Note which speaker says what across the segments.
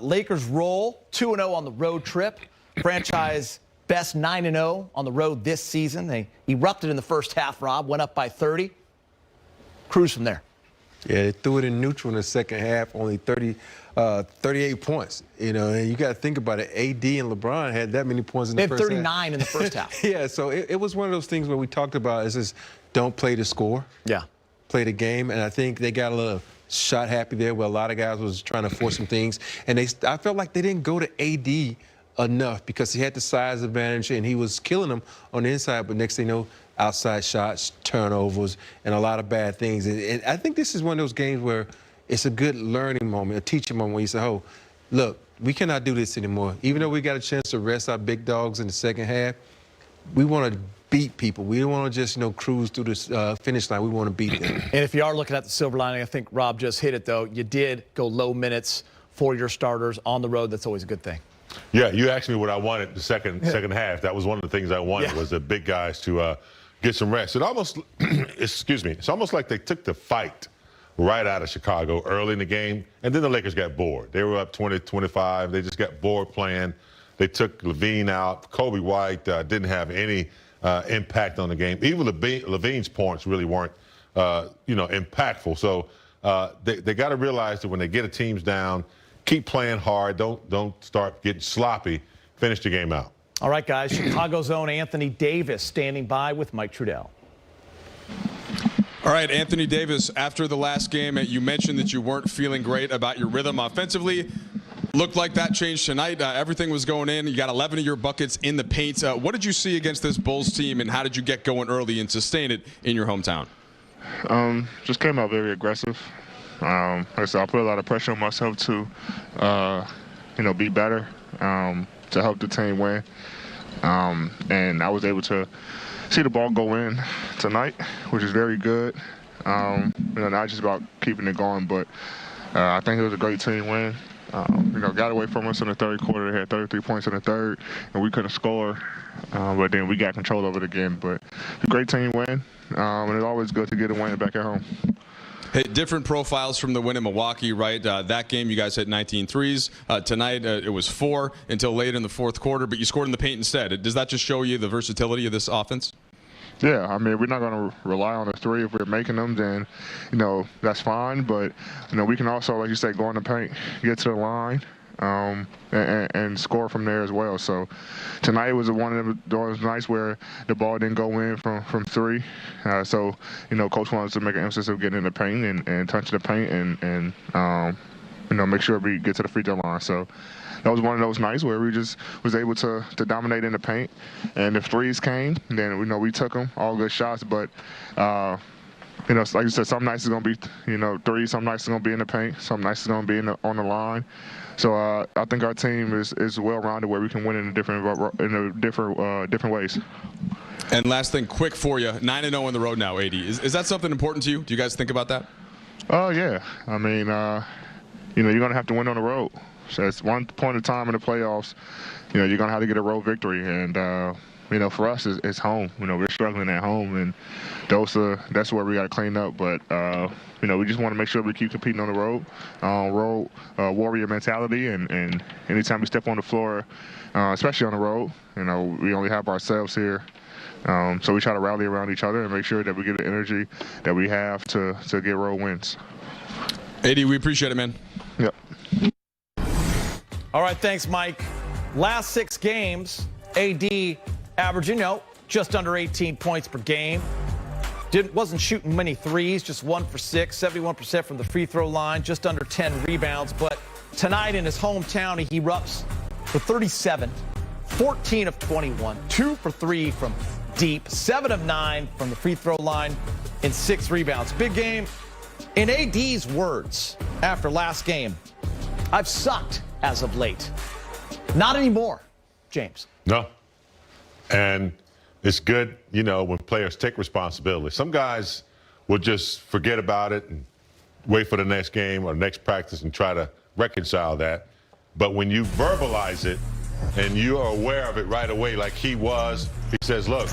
Speaker 1: Lakers roll 2-0 on the road trip. Franchise best 9-0 on the road this season. They erupted in the first half, Rob, went up by 30. Cruise from there.
Speaker 2: Yeah, they threw it in neutral in the second half, only 38 points. You know, and you got to think about it. AD and LeBron had that many points in the first half.
Speaker 1: They had 39 in the first half.
Speaker 2: Yeah, so it was one of those things where we talked about is just don't play the score.
Speaker 1: Yeah.
Speaker 2: Play the game, and I think they got a little shot happy there where a lot of guys was trying to force some things. And I felt like they didn't go to AD enough because he had the size advantage and he was killing them on the inside, but next thing you know, outside shots, turnovers, and a lot of bad things. And I think this is one of those games where it's a good learning moment, a teaching moment where you say, oh, look, we cannot do this anymore. Even though we got a chance to rest our big dogs in the second half, we want to beat people. We don't want to just, cruise through this finish line. We want to beat them.
Speaker 1: And if you are looking at the silver lining, I think Rob just hit it, though. You did go low minutes for your starters on the road. That's always a good thing.
Speaker 3: Yeah, you asked me what I wanted the second half. That was one of the things I wanted was the big guys to get some rest. It almost, excuse me, it's almost like they took the fight right out of Chicago early in the game, and then the Lakers got bored. They were up 20-25. They just got bored playing. They took Levine out. Kobe White didn't have any impact on the game. Even Levine's points really weren't, impactful. So they got to realize that when they get a teams down, keep playing hard. Don't start getting sloppy. Finish the game out.
Speaker 1: All right, guys. Chicago's own Anthony Davis standing by with Mike Trudell.
Speaker 4: All right, Anthony Davis, after the last game, you mentioned that you weren't feeling great about your rhythm offensively. Looked like that changed tonight. Everything was going in. You got 11 of your buckets in the paint. What did you see against this Bulls team, and how did you get going early and sustain it in your hometown?
Speaker 5: Just came out very aggressive. Like I said, I put a lot of pressure on myself to, be better, to help the team win. And I was able to see the ball go in tonight, which is very good. Not just about keeping it going, but I think it was a great team win. Got away from us in the third quarter. They had 33 points in the third, and we couldn't score. But then we got control of it again. But a great team win, and it's always good to get a win back at home.
Speaker 4: Hey, different profiles from the win in Milwaukee, right? That game, you guys hit 19 threes. Tonight, it was 4 until late in the fourth quarter, but you scored in the paint instead. Does that just show you the versatility of this offense?
Speaker 5: Yeah, I mean, we're not going to rely on the three. If we're making them, then, that's fine. But, we can also, like you said, go in the paint, get to the line, and score from there as well. So tonight was one of those nights where the ball didn't go in from three. So, Coach wanted to make an emphasis of getting in the paint and touching the paint and make sure we get to the free throw line. So that was one of those nights where we just was able to dominate in the paint. And if threes came, then, we took them, all good shots. But, like you said, some nights is going to be, threes, some nights is going to be in the paint, some nights is going to be on the line. So I think our team is well-rounded where we can win in different ways.
Speaker 4: And last thing, quick for you, 9-0 on the road now, AD. Is that something important to you? Do you guys think about that?
Speaker 5: Oh, yeah. I mean, you're going to have to win on the road. So it's one point in time in the playoffs, you're going to have to get a road victory. And, for us, it's home. We're struggling at home, and that's where we got to clean up. But, we just want to make sure we keep competing on the road, warrior mentality. And anytime we step on the floor, especially on the road, we only have ourselves here. So we try to rally around each other and make sure that we get the energy that we have to get road wins.
Speaker 4: AD, we appreciate it, man.
Speaker 5: Yep.
Speaker 1: All right, thanks, Mike. Last 6 games, AD averaging, just under 18 points per game. Wasn't shooting many threes, just 1 for 6, 71% from the free throw line, just under 10 rebounds. But tonight in his hometown, he erupts for 37, 14 of 21, 2 for 3 from deep, 7 of 9 from the free throw line, and 6 rebounds. Big game. In AD's words after last game, I've sucked as of late. Not anymore, James.
Speaker 3: No. And it's good, when players take responsibility. Some guys will just forget about it and wait for the next game or next practice and try to reconcile that. But when you verbalize it and you are aware of it right away, like he was, he says, look,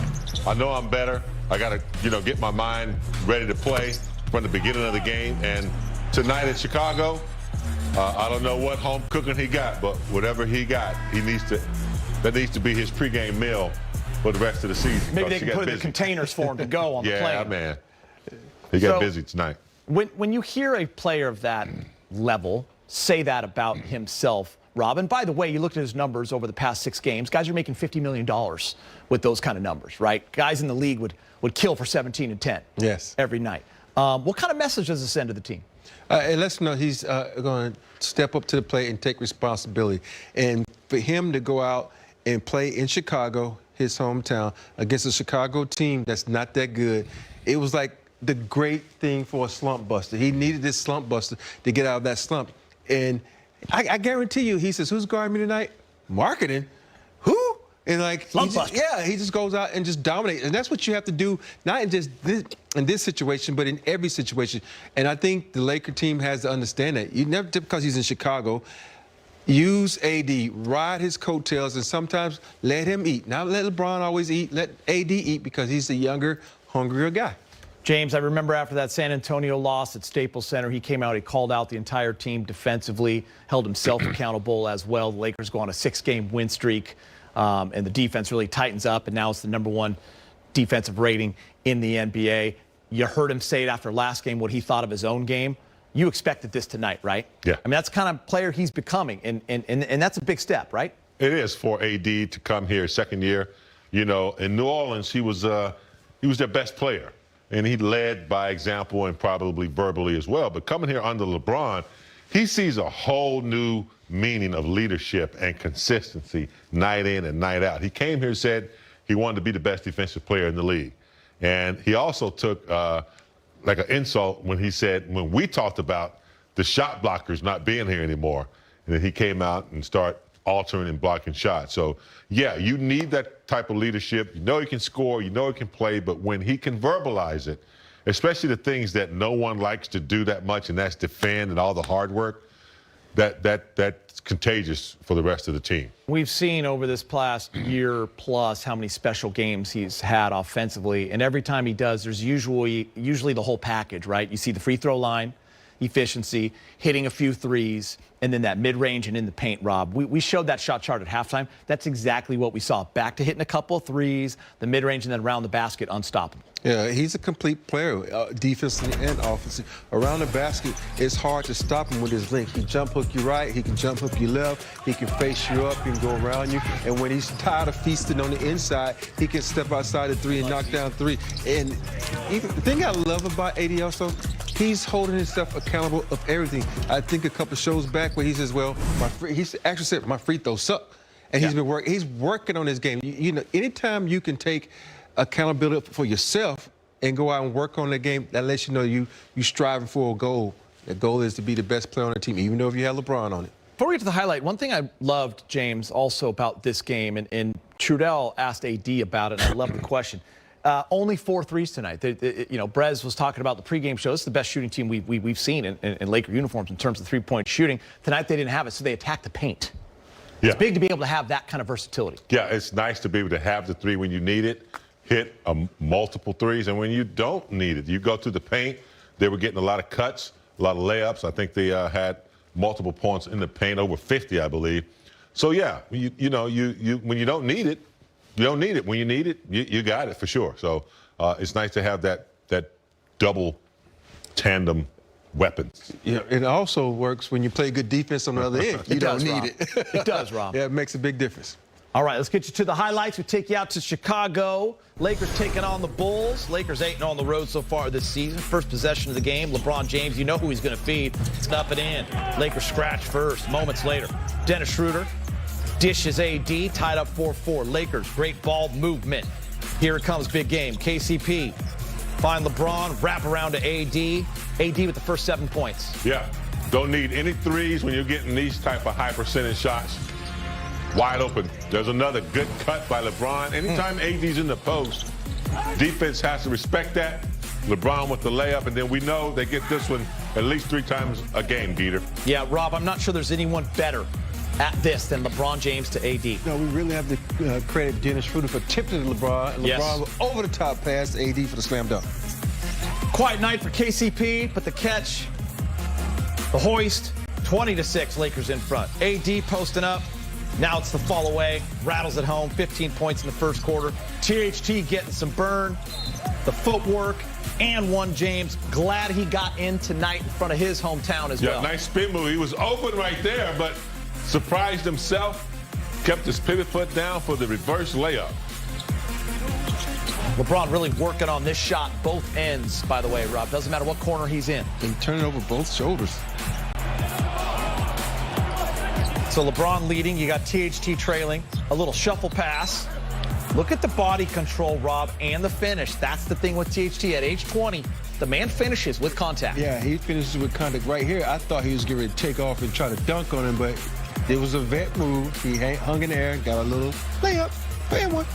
Speaker 3: I know I'm better. I got to, get my mind ready to play from the beginning of the game. And tonight in Chicago, I don't know what home cooking he got, but whatever he got, that needs to be his pregame meal for the rest of the season.
Speaker 1: Maybe they can put it in the containers for him to go on the plane.
Speaker 3: Yeah, man. He got busy tonight.
Speaker 1: When you hear a player of that level say that about himself, Rob, and by the way, you looked at his numbers over the past 6 games, guys are making $50 million with those kind of numbers, right? Guys in the league would kill for 17 and 10 every night. What kind of message does this send to the team?
Speaker 2: It lets him know he's going to step up to the plate and take responsibility. And for him to go out and play in Chicago, his hometown, against a Chicago team that's not that good, it was like the great thing for a slump buster. He needed this slump buster to get out of that slump. And I guarantee you, he says, who's guarding me tonight? Marketing? Who? And like, he just goes out and just dominates. And that's what you have to do, not in just this situation, but in every situation. And I think the Laker team has to understand that. You never, because he's in Chicago, use AD, ride his coattails, and sometimes let him eat. Not let LeBron always eat, let AD eat, because he's the younger, hungrier guy.
Speaker 1: James, I remember after that San Antonio loss at Staples Center, he came out, he called out the entire team defensively, held himself accountable as well. The Lakers go on a 6-game win streak, and the defense really tightens up, and now it's the #1 defensive rating in the NBA. You heard him say it after last game, what he thought of his own game. You expected this tonight, right?
Speaker 3: Yeah.
Speaker 1: I mean, that's the kind of player he's becoming, and that's a big step, right?
Speaker 3: It is for AD to come here, second year. You know, in New Orleans, he was their best player. And he led by example and probably verbally as well. But coming here under LeBron, he sees a whole new meaning of leadership and consistency night in and night out. He came here and said he wanted to be the best defensive player in the league. And he also took like an insult when he said, when we talked about the shot blockers not being here anymore, and then he came out and started altering and blocking shots. So, yeah, you need that type of leadership. You know he can score, you know he can play, but when he can verbalize it, especially the things that no one likes to do that much, and that's defend and all the hard work, that's contagious for the rest of the team.
Speaker 1: We've seen over this past year plus how many special games he's had offensively, and every time he does, there's usually the whole package, right? You see the free throw line, efficiency, hitting a few threes, and then that mid-range and in the paint, Rob. We showed that shot chart at halftime. That's exactly what we saw. Back to hitting a couple of threes, the mid-range, and then around the basket, unstoppable.
Speaker 2: Yeah, he's a complete player, defensively and offensively. Around the basket, it's hard to stop him with his length. He can jump hook you right, he can jump hook you left, he can face you up, he can go around you. And when he's tired of feasting on the inside, he can step outside the 3 and knock down 3. And the thing I love about AD also, he's holding himself accountable of everything. I think a couple shows back where he says, well, he actually said, my free throws suck. And he's working on his game. You know, anytime you can take accountability for yourself and go out and work on the game, that lets you know you're striving for a goal. The goal is to be the best player on the team, even though if you have LeBron on it.
Speaker 1: Before we get to the highlight, one thing I loved, James, also about this game, and Trudell asked AD about it, and I love the question. Only 4 threes tonight. You know, Brez was talking about the pregame show. This is the best shooting team we've seen in Laker uniforms in terms of three-point shooting. Tonight they didn't have it, so they attacked the paint.
Speaker 3: Yeah.
Speaker 1: It's big to be able to have that kind of versatility.
Speaker 3: Yeah, it's nice to be able to have the 3 when you need it, hit multiple threes, and when you don't need it, you go to the paint. They were getting a lot of cuts, a lot of layups. I think they had multiple points in the paint, over 50, I believe. So yeah, you know, when you don't need it, you don't need it. When you need it, you got it for sure. So it's nice to have that double tandem weapons.
Speaker 2: Yeah, it also works when you play good defense on the other end. You don't need it.
Speaker 1: It does, Rob.
Speaker 2: Yeah, it makes a big difference.
Speaker 1: All right, let's get you to the highlights. We take you out to Chicago. Lakers taking on the Bulls. Lakers 8-0 on the road so far this season. First possession of the game, LeBron James, you know who he's going to feed. Stuff it in. Lakers scratch first. Moments later, Dennis Schroeder dishes AD, tied up 4-4. Lakers, great ball movement. Here it comes, big game. KCP, find LeBron, wrap around to AD. AD with the first 7 points.
Speaker 3: Yeah, don't need any threes when you're getting these type of high percentage shots. Wide open. There's another good cut by LeBron. Anytime AD's in the post, defense has to respect that. LeBron with the layup, and then we know they get this one at least 3 times a game, Dieter.
Speaker 1: Yeah, Rob, I'm not sure there's anyone better at this than LeBron James to AD.
Speaker 2: No, we really have to credit Dennis Schroeder for tipping to LeBron. And LeBron with over-the-top pass to AD for the slam dunk.
Speaker 1: Quiet night for KCP, but the catch, the hoist, 20-6, Lakers in front. AD posting up. Now it's the fall away. Rattles at home, 15 points in the first quarter. THT getting some burn. The footwork. And one James. Glad he got in tonight in front of his hometown as well.
Speaker 3: Yeah, nice spin move. He was open right there, but surprised himself. Kept his pivot foot down for the reverse layup.
Speaker 1: LeBron really working on this shot both ends, by the way, Rob. Doesn't matter what corner he's in.
Speaker 2: And turn it over both shoulders.
Speaker 1: So LeBron leading. You got THT trailing. A little shuffle pass. Look at the body control, Rob, and the finish. That's the thing with THT. At age 20, the man finishes with contact.
Speaker 2: Yeah, he finishes with contact right here. I thought he was getting ready to take off and try to dunk on him, but it was a vet move. He hung in the air, got a little layup. Bam one.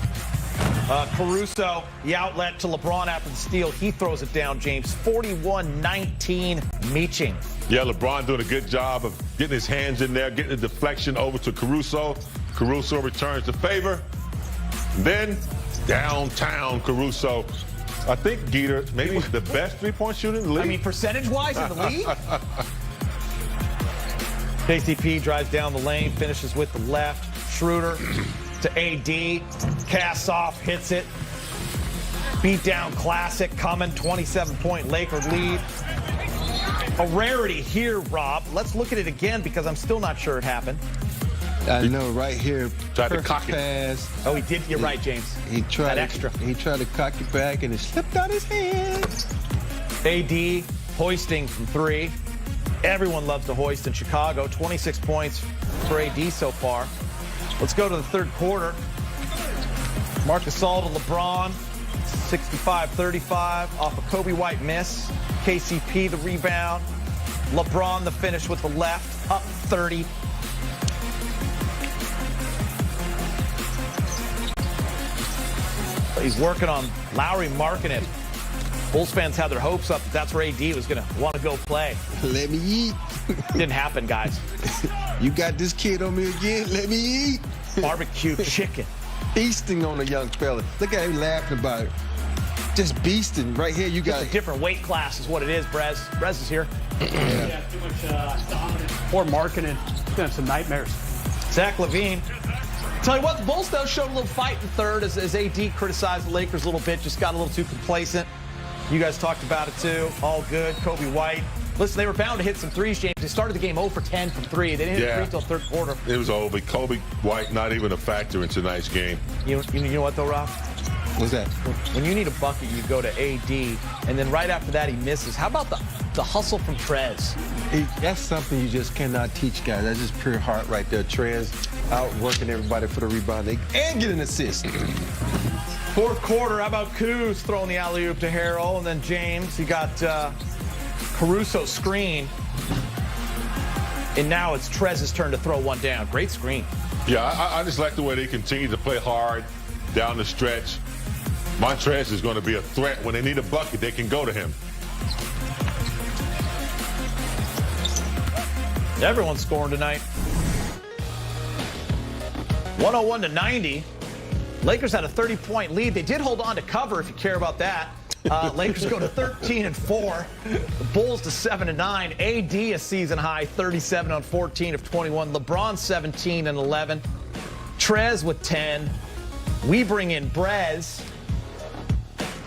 Speaker 1: Caruso, the outlet to LeBron after the steal. He throws it down, James. 41-19 Meeching.
Speaker 3: Yeah, LeBron doing a good job of getting his hands in there, getting the deflection over to Caruso. Caruso returns the favor. Then downtown Caruso. I think Geeter, maybe the best three-point shooter in the league.
Speaker 1: I mean, percentage-wise in the league? KCP drives down the lane, finishes with the left. Schroeder to AD. Casts off, hits it. Beat down classic coming. 27-point Laker lead. A rarity here, Rob. Let's look at it again because I'm still not sure it happened.
Speaker 2: I know, right here.
Speaker 3: Tried to cock it.
Speaker 2: Pass.
Speaker 1: Oh, he did. You're right, James.
Speaker 2: He tried
Speaker 1: that extra.
Speaker 2: He tried to cock it back, and it slipped out his hand.
Speaker 1: AD hoisting from three. Everyone loves to hoist in Chicago. 26 points for AD so far. Let's go to the third quarter. Marc Gasol to LeBron. 65-35 off a Kobe White miss. KCP the rebound. LeBron the finish with the left. Up 30. He's working on Lowry marking it. Bulls fans had their hopes up that that's where AD was going to want to go play.
Speaker 2: Let me eat.
Speaker 1: Didn't happen, guys.
Speaker 2: You got this kid on me again? Let me eat.
Speaker 1: Barbecue chicken.
Speaker 2: Feasting on a young fella. Look at him laughing about it. Just beasting. Right here, you got
Speaker 1: a different weight class is what it is, Brez. Brez is here.
Speaker 6: Yeah, too much dominance. Poor marketing. It's going to have some nightmares.
Speaker 1: Zach LaVine. Tell you what, the Bulls, though, showed a little fight in third as AD criticized the Lakers a little bit, just got a little too complacent. You guys talked about it, too. All good. Kobe White. Listen, they were bound to hit some threes, James. They started the game 0 for 10 from three. They didn't hit a three until third quarter.
Speaker 3: It was over. Kobe White not even a factor in tonight's game.
Speaker 1: You know what, though, Rob?
Speaker 2: What's that?
Speaker 1: When you need a bucket, you go to AD, and then right after that, he misses. How about the hustle from Trez?
Speaker 2: That's something you just cannot teach, guys. That's just pure heart right there. Trez out working everybody for the rebound and get an assist.
Speaker 1: Fourth quarter, how about Kuz throwing the alley-oop to Harrell, and then James. You got Caruso screen, and now it's Trez's turn to throw one down. Great screen.
Speaker 3: Yeah, I just like the way they continue to play hard down the stretch. Montrez is going to be a threat. When they need a bucket, they can go to him.
Speaker 1: Everyone's scoring tonight. 101-90. Lakers had a 30-point lead. They did hold on to cover, if you care about that. Lakers go to 13-4. The Bulls to 7-9. AD a season high, 37 on 14 of 21. LeBron 17 and 11. Trez with 10. We bring in Brez.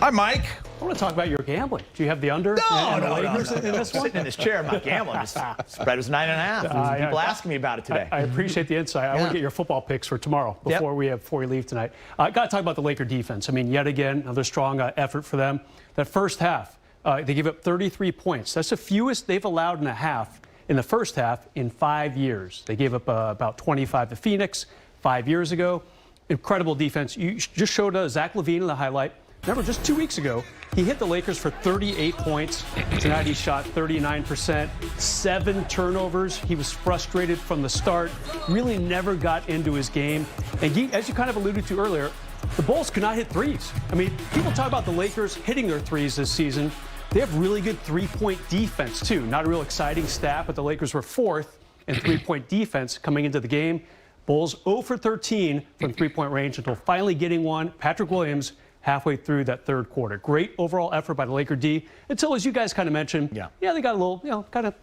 Speaker 1: Hi, Mike.
Speaker 6: I want to talk about your gambling. Do you have the under?
Speaker 1: No.
Speaker 6: In this one?
Speaker 1: Sitting in this chair, I'm not gambling. Spread was 9.5. People asking me about it today.
Speaker 6: I appreciate the insight. I want to get your football picks for tomorrow before we leave tonight. I got to talk about the Laker defense. I mean, yet again, another strong effort for them. That first half, they gave up 33 points. That's the fewest they've allowed in a half in the first half in 5 years. They gave up about 25 to Phoenix 5 years ago. Incredible defense. You just showed Zach LaVine in the highlight. Remember, just 2 weeks ago, he hit the Lakers for 38 points. Tonight he shot 39%, 7 turnovers. He was frustrated from the start, really never got into his game. And as you kind of alluded to earlier, the Bulls could not hit threes. I mean, people talk about the Lakers hitting their threes this season. They have really good three-point defense, too. Not a real exciting stat, but the Lakers were 4th in three-point defense coming into the game. Bulls 0 for 13 from three-point range until finally getting one. Patrick Williams halfway through that third quarter. Great overall effort by the Laker D until, as you guys kind of mentioned, they got a little, kind of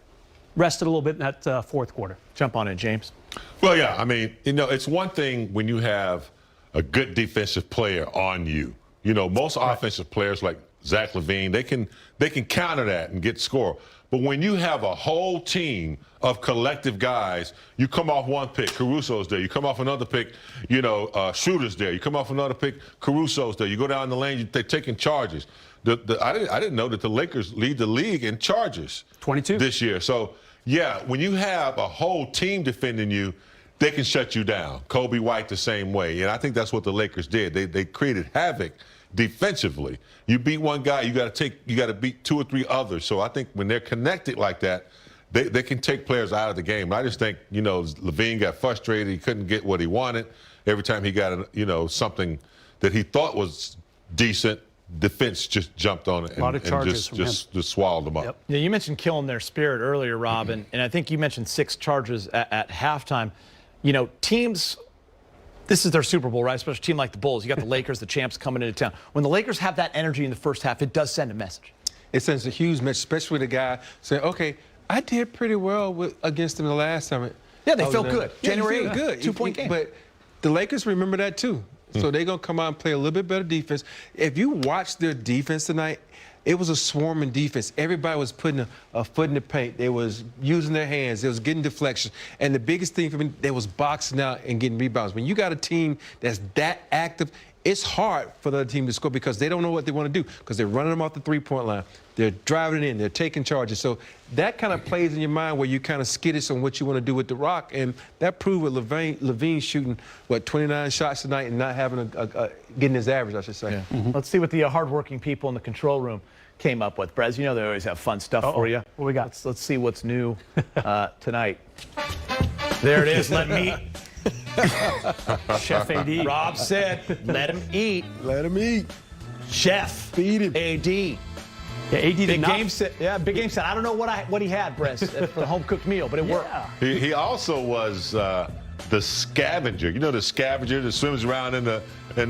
Speaker 6: rested a little bit in that fourth quarter.
Speaker 1: Jump on it, James.
Speaker 3: Well, yeah, I mean, it's one thing when you have a good defensive player on you. Most offensive players like Zach LaVine, they can counter that and get score. But when you have a whole team of collective guys, you come off one pick, Caruso's there. You come off another pick, Schroeder's there. You come off another pick, Caruso's there. You go down the lane, they're taking charges. I didn't know that the Lakers lead the league in charges
Speaker 6: 22
Speaker 3: this year. So, yeah, when you have a whole team defending you, they can shut you down. Kobe White the same way. And I think that's what the Lakers did. They created havoc defensively. You beat one guy, you got to beat 2 or 3 others. So I think when they're connected like that, they can take players out of the game. I just think, LaVine got frustrated. He couldn't get what he wanted. Every time he got, something that he thought was decent, defense just jumped on it and just swallowed them up.
Speaker 6: Yep.
Speaker 1: Yeah, you mentioned killing their spirit earlier, Rob, and I think you mentioned 6 charges at halftime. Teams, this is their Super Bowl, right? Especially a team like the Bulls. You got the Lakers, the champs coming into town. When the Lakers have that energy in the first half, it does send a message.
Speaker 2: It sends a huge message, especially with a guy saying, okay, I did pretty well against them the last time.
Speaker 1: Yeah, they felt good.
Speaker 2: Yeah,
Speaker 1: January 8th,
Speaker 2: good.
Speaker 1: 2-point game.
Speaker 2: But the Lakers remember that too. So they're going to come out and play a little bit better defense. If you watch their defense tonight, it was a swarming defense. Everybody was putting a foot in the paint. They was using their hands. They was getting deflections. And the biggest thing for me, they was boxing out and getting rebounds. When you got a team that's that active, it's hard for the other team to score because they don't know what they want to do because they're running them off the three-point line. They're driving it in. They're taking charges. So that kind of plays in your mind where you kind of skittish on what you want to do with the rock. And that proved with LaVine shooting, 29 shots tonight and not having getting his average, I should say.
Speaker 1: Yeah. Let's see what the hardworking people in the control room came up with. Brez, they always have fun stuff for you.
Speaker 6: What we got?
Speaker 1: Let's see what's new tonight. There it is. Let me eat.
Speaker 6: Chef AD.
Speaker 1: Rob said, let him eat.
Speaker 2: Let him eat.
Speaker 1: Chef.
Speaker 2: Feed him.
Speaker 1: AD.
Speaker 6: Yeah, AD did
Speaker 1: Big
Speaker 6: not.
Speaker 1: game set. Yeah, big game set. I don't know what he had, Brez, for the home cooked meal, but it worked.
Speaker 3: He also was the scavenger. The scavenger that swims around in the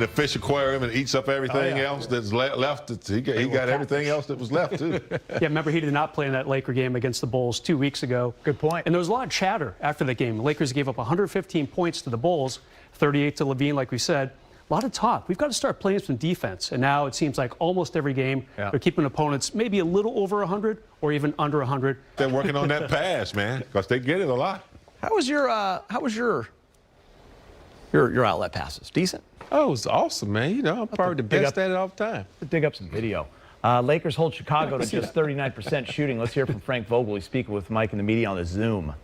Speaker 3: fish aquarium and eats up everything else that's left. He got everything else that was left too.
Speaker 6: Yeah, remember he did not play in that Laker game against the Bulls 2 weeks ago.
Speaker 1: Good point.
Speaker 6: And there was a lot of chatter after the game. The Lakers gave up 115 points to the Bulls, 38 to LaVine, like we said. A lot of talk. We've got to start playing some defense. And now it seems like almost every game they're keeping opponents maybe a little over 100 or even under 100.
Speaker 3: They're working on that pass, man, because they get it a lot.
Speaker 1: How was your outlet passes? Decent?
Speaker 2: Oh, it was awesome, man. I'm probably the best at it all the time.
Speaker 1: Dig up some video. Lakers hold Chicago to just 39% shooting. Let's hear from Frank Vogel. He's speaking with Mike and the media on the Zoom.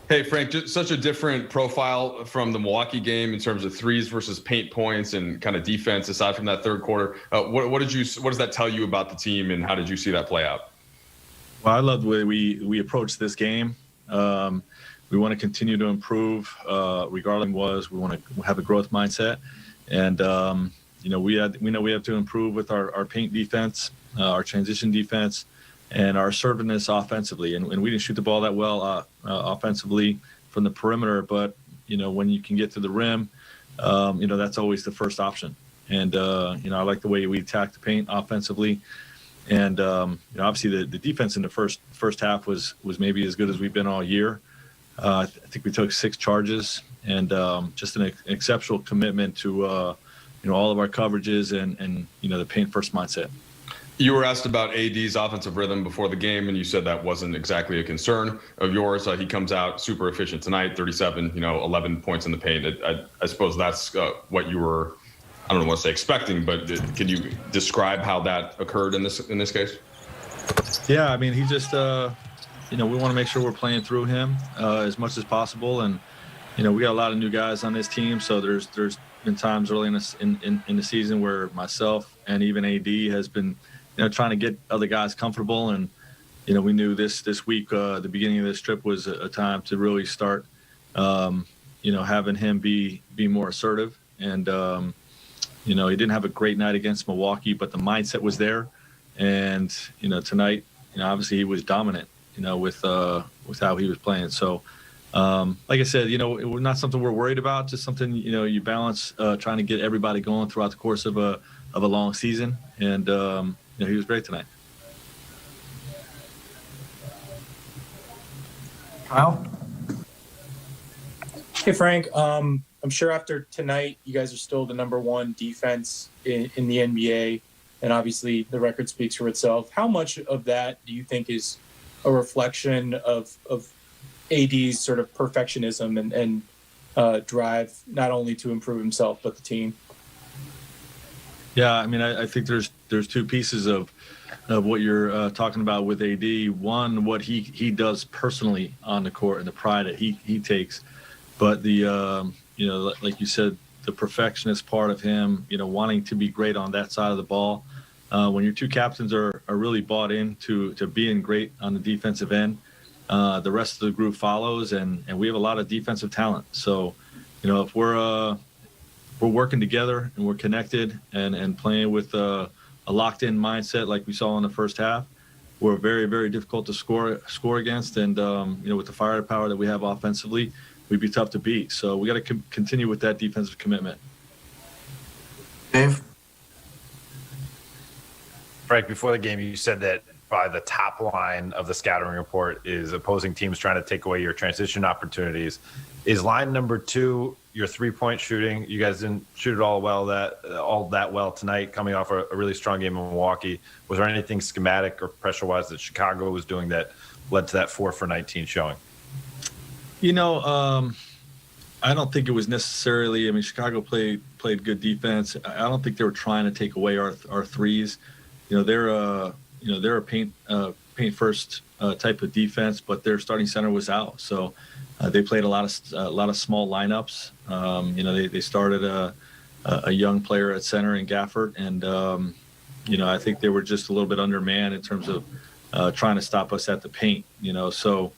Speaker 7: Hey, Frank, just such a different profile from the Milwaukee game in terms of threes versus paint points and kind of defense aside from that third quarter. What does that tell you about the team, and how did you see that play out?
Speaker 8: Well, I love the way we approached this game. We want to continue to improve, regardless. We want to have a growth mindset, and we know we have to improve with our paint defense, our transition defense, and our assertiveness offensively. And we didn't shoot the ball that well offensively from the perimeter, but when you can get to the rim, that's always the first option. And I like the way we attack the paint offensively. And obviously the defense in the first half was maybe as good as we've been all year. I think we took 6 charges, and just an exceptional commitment to all of our coverages and the paint first mindset.
Speaker 7: You were asked about AD's offensive rhythm before the game, and you said that wasn't exactly a concern of yours. He comes out super efficient tonight, 37, 11 points in the paint. I suppose that's what you were, I don't know what to say expecting, but can you describe how that occurred in this case?
Speaker 8: Yeah, I mean, he just, we want to make sure we're playing through him as much as possible. And, we got a lot of new guys on this team, so there's been times early in the season where myself and even AD has been trying to get other guys comfortable. And, we knew this week, the beginning of this trip was a time to really start, having him be more assertive. And, he didn't have a great night against Milwaukee, but the mindset was there. And, tonight, obviously he was dominant, with how he was playing. So, like I said, we're not something we're worried about, just something, you balance trying to get everybody going throughout the course of a long season. And, he was great tonight.
Speaker 9: Kyle? Hey, Frank. I'm sure after tonight, you guys are still the #1 defense in the NBA, and obviously the record speaks for itself. How much of that do you think is a reflection of AD's sort of perfectionism and drive, not only to improve himself but the team?
Speaker 8: Yeah, I mean, I think there's two pieces of what you're talking about with AD. One, what he does personally on the court and the pride that he takes, but the like you said, the perfectionist part of him, wanting to be great on that side of the ball. When your two captains are really bought into being great on the defensive end, the rest of the group follows, and we have a lot of defensive talent. So, if we're working together and we're connected and playing with a locked-in mindset like we saw in the first half, we're very, very difficult to score against. And with the firepower that we have offensively, we'd be tough to beat. So we got to continue with that defensive commitment.
Speaker 9: Dave?
Speaker 10: Frank, before the game, you said that probably the top line of the scouting report is opposing teams trying to take away your transition opportunities. Is line number 2 your three-point shooting? You guys didn't shoot it all that well tonight, coming off a really strong game in Milwaukee. Was there anything schematic or pressure-wise that Chicago was doing that led to that 4 for 19 showing?
Speaker 8: I don't think it was necessarily. I mean, Chicago played good defense. I don't think they were trying to take away our threes. They're a paint first type of defense, but their starting center was out, so they played a lot of small lineups. They started a young player at center in Gafford, and I think they were just a little bit undermanned in terms of trying to stop us at the paint. So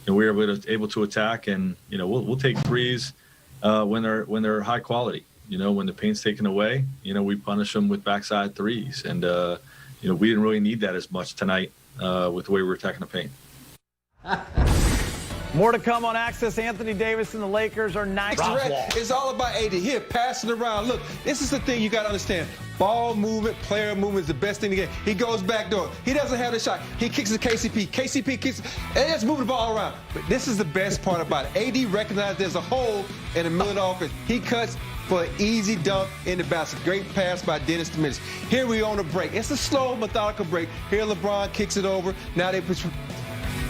Speaker 8: we were able to attack, and we'll take threes when they're high quality. When the paint's taken away, we punish them with backside threes, and we didn't really need that as much tonight with the way we were attacking the paint.
Speaker 1: More to come on Access. Anthony Davis and the Lakers are nice.
Speaker 2: It's all about AD. Here, passing around. Look, this is the thing you got to understand. Ball movement, player movement is the best thing to get. He goes back door. He doesn't have the shot. He kicks to KCP. KCP kicks, and just moving the ball around. But this is the best part about it. AD recognized there's a hole in the middle of the offense. He cuts for an easy dunk in the basket. Great pass by Dennis Dominic. Here we on a break. It's a slow, methodical break. Here LeBron kicks it over. Now they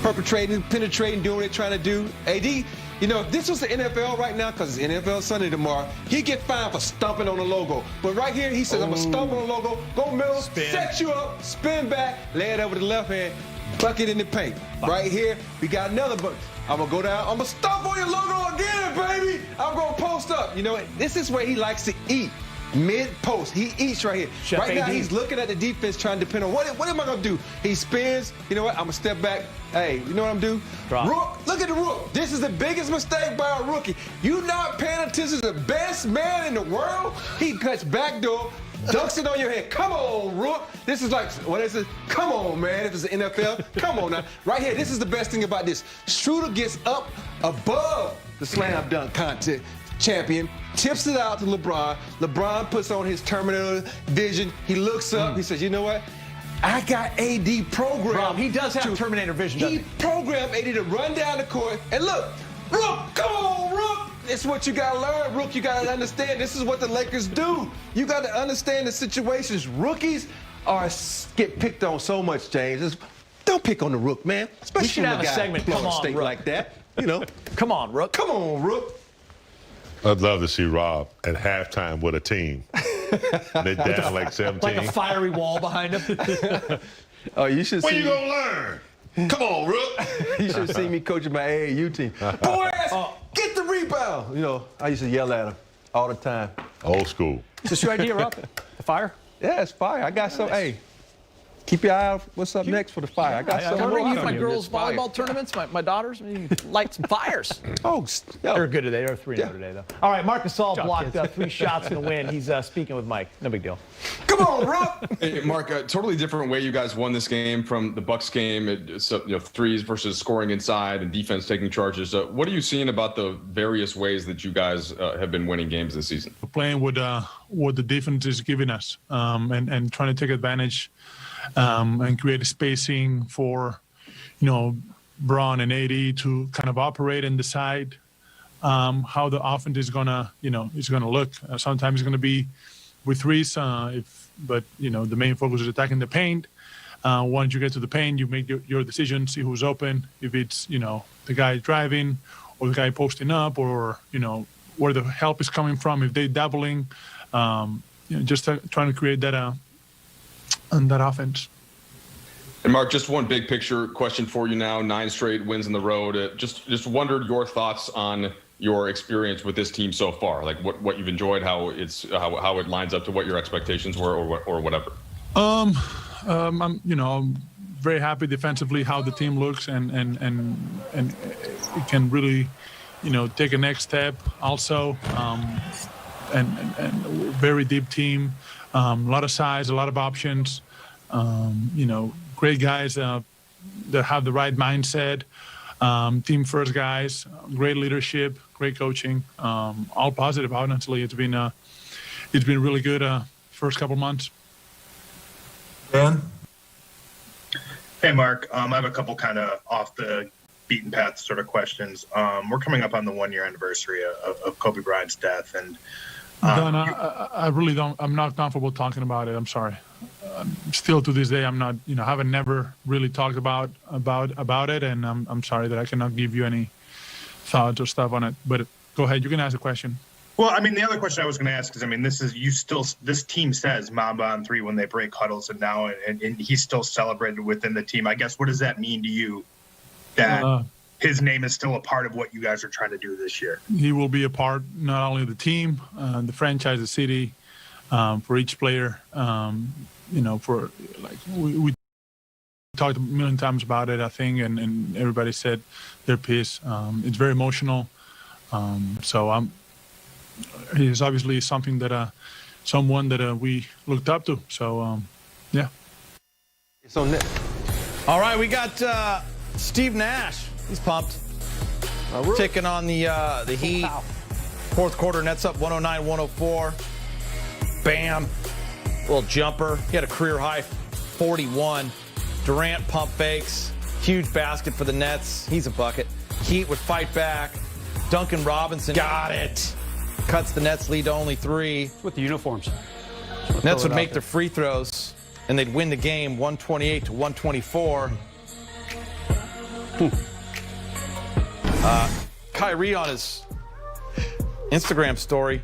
Speaker 2: perpetrating, penetrating, doing what they're trying to do. AD, if this was the NFL right now, because it's NFL Sunday tomorrow, he'd get fined for stomping on the logo. But right here, he says, I'm going to stomp on the logo, go middle, set you up, spin back, lay it over the left hand, bucket in the paint. Right here, we got another bucket. I'm going to go down, I'm going to stomp on your logo again, baby. I'm going to post up. This is where he likes to eat. Mid-post. He eats right here.
Speaker 1: Chef
Speaker 2: right now,
Speaker 1: AD.
Speaker 2: he's looking at the defense trying to depend on what am I going to do? He spins. You know what? I'm going to step back. Hey, you know what I'm going to do?
Speaker 1: Drop.
Speaker 2: Rook, look at the Rook. This is the biggest mistake by a rookie. You not paying attention to the best man in the world? He cuts back door, dunks it on your head. Come on, Rook. This is like, what is it? Come on, man. If it's the NFL, come on now. Right here, this is the best thing about this. Schroeder gets up above the slam dunk contest. Champion, tips it out to LeBron. LeBron puts on his Terminator vision. He looks up. He says, you know what? I got AD programmed.
Speaker 1: Rob, he does have Terminator vision, doesn't he?
Speaker 2: Programmed AD to run down the court. And look, Rook, come on, Rook. It's what you got to learn, Rook. You got to understand this is what the Lakers do. You got to understand the situations. Rookies get picked on so much, James. Don't pick on the Rook, man. Especially
Speaker 1: we should have a segment. Come on,
Speaker 2: State
Speaker 1: Rook.
Speaker 2: like that.
Speaker 1: Come on, Rook.
Speaker 2: Come on, Rook.
Speaker 3: I'd love to see Rob at halftime with a team. They're down like 17.
Speaker 1: Like a fiery wall behind him.
Speaker 2: Oh, you should
Speaker 3: When
Speaker 2: see.
Speaker 3: you gonna learn? Come on, Rook.
Speaker 2: You should see me coaching my AAU team. Boys, get the rebound. I used to yell at him all the time.
Speaker 3: Old school.
Speaker 1: Is this your idea, Rob? The fire?
Speaker 2: Yeah, it's fire. I got some. Hey, keep your eye out. What's up next for the fire? I got some.
Speaker 1: I'm wondering if my
Speaker 2: more.
Speaker 1: girls' volleyball tournaments, my daughters, light some fires.
Speaker 2: Oh,
Speaker 1: They're good today. They're 3-0 today, though. All right, Marc Gasol blocked 3 shots in the win. He's speaking with Mike. No big deal.
Speaker 2: Come on, Rook.
Speaker 7: Hey, Mark, a totally different way you guys won this game from the Bucks game. Threes versus scoring inside and defense taking charges. What are you seeing about the various ways that you guys have been winning games this season?
Speaker 11: Playing with what the defense is giving us and trying to take advantage and create a spacing for, Braun and AD to kind of operate and decide how the offense is gonna look. Sometimes it's gonna be with threes, but the main focus is attacking the paint. Once you get to the paint, you make your decision, see who's open. If it's the guy driving, or the guy posting up, or where the help is coming from. If they're doubling, just trying to create that offense.
Speaker 7: And Mark, just one big picture question for you now. 9 straight wins in the road. Just wondered your thoughts on your experience with this team so far, like what you've enjoyed, how it lines up to what your expectations were, or whatever.
Speaker 11: I'm very happy defensively how the team looks, and it can really take a next step also, and very deep team, a lot of size, a lot of options, great guys that have the right mindset, team first guys, great leadership, great coaching, all positive. Honestly, it's been really good first couple months.
Speaker 12: Dan?
Speaker 13: Hey, Mark. I have a couple kind of off the beaten path sort of questions. We're coming up on the 1-year anniversary of Kobe Bryant's death, and
Speaker 11: Don, I really don't. I'm not comfortable talking about it. I'm sorry. Still to this day, I'm not. Haven't never really talked about it, and I'm sorry that I cannot give you any thoughts or stuff on it. But go ahead. You can ask a question.
Speaker 13: Well, I mean, the other question I was going to ask is, this team says Mamba on 3 when they break huddles, and now and he's still celebrated within the team. I guess, what does that mean to you that his name is still a part of what you guys are trying to do this year?
Speaker 11: He will be a part not only of the team, the franchise, the city, for each player. For like we talked a million times about it, I think, and everybody said their piece. It's very emotional. So he's obviously something that someone that we looked up to. So yeah.
Speaker 2: It's on net.
Speaker 1: All right, we got Steve Nash. He's pumped. Taking on the Heat. Fourth quarter, Nets up 109-104. Bam. Little jumper. He had a career high 41. Durant pump fakes. Huge basket for the Nets. He's a bucket. Heat would fight back. Duncan Robinson got it. Cuts the Nets lead to only 3.
Speaker 6: With the uniforms.
Speaker 1: Nets would make their free throws, and they'd win the game 128-124. Kyrie on his Instagram story.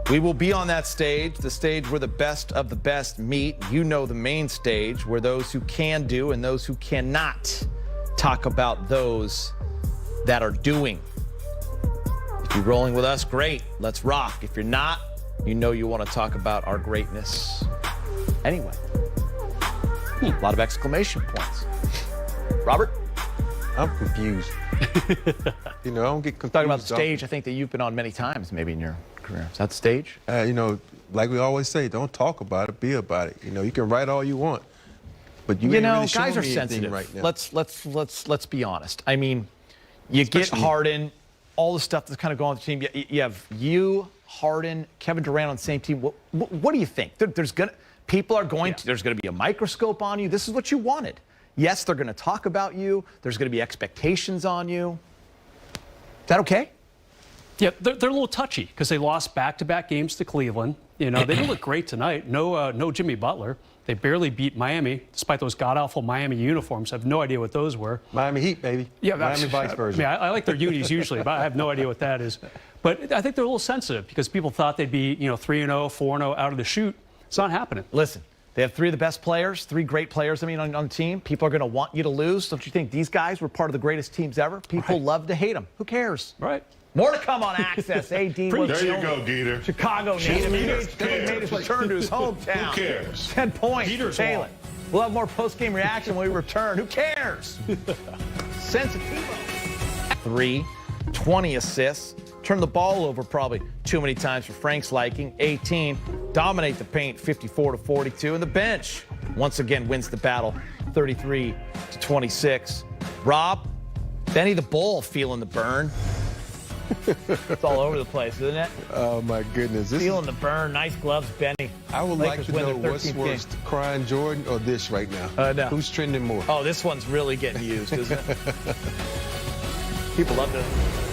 Speaker 1: We will be on that stage, the stage where the best of the best meet. The main stage, where those who can do and those who cannot talk about those that are doing. If you're rolling with us, great. Let's rock. If you're not, you want to talk about our greatness. Anyway, a lot of exclamation points. Robert?
Speaker 2: I'm confused. I don't get confused.
Speaker 1: Talking about the stage, I think that you've been on many times maybe in your career. Is that the stage?
Speaker 2: Like we always say, don't talk about it, be about it. You can write all you want, but you ain't really showing
Speaker 1: guys are
Speaker 2: me
Speaker 1: sensitive
Speaker 2: right now.
Speaker 1: Let's be honest. I mean, you get Harden, all the stuff that's kind of going on the team. You have Harden, Kevin Durant on the same team. What do you think? There's going to be a microscope on you. This is what you wanted. Yes, they're going to talk about you. There's going to be expectations on you. Is that okay?
Speaker 6: Yeah, they're a little touchy because they lost back-to-back games to Cleveland. They didn't look great tonight. No Jimmy Butler. They barely beat Miami, despite those god-awful Miami uniforms. I have no idea what those were.
Speaker 2: Miami Heat, baby.
Speaker 6: Yeah,
Speaker 2: Miami Vice version.
Speaker 6: I like their unis usually, but I have no idea what that is. But I think they're a little sensitive because people thought they'd be 3-0, 4-0 out of the chute. It's not happening.
Speaker 1: Listen, they have 3 of the best players, 3 great players, on the team. People are going to want you to lose. Don't you think these guys were part of the greatest teams ever? People love to hate them. Who cares?
Speaker 6: Right.
Speaker 1: More to come on Access. AD
Speaker 3: There you go, Dieter.
Speaker 1: Chicago native. He made his return to his hometown.
Speaker 3: Who cares?
Speaker 1: 10 points. Taylor. We'll have more post-game reaction when we return. Who cares? Sensitivo. 3, 20 assists. Turn the ball over probably too many times for Frank's liking. 18. Dominate the paint 54-42. And the bench once again wins the battle 33-26. Rob, Benny the Bull feeling the burn. It's all over the place, isn't it?
Speaker 2: Oh my goodness!
Speaker 1: Feeling the burn. Nice gloves, Benny.
Speaker 2: I would
Speaker 1: Lakers
Speaker 2: like to
Speaker 1: win
Speaker 2: know
Speaker 1: their
Speaker 2: what's
Speaker 1: 13th
Speaker 2: worse,
Speaker 1: game.
Speaker 2: crying Jordan or this right now.
Speaker 1: No.
Speaker 2: Who's trending more?
Speaker 1: Oh, this one's really getting used, isn't it? People love this.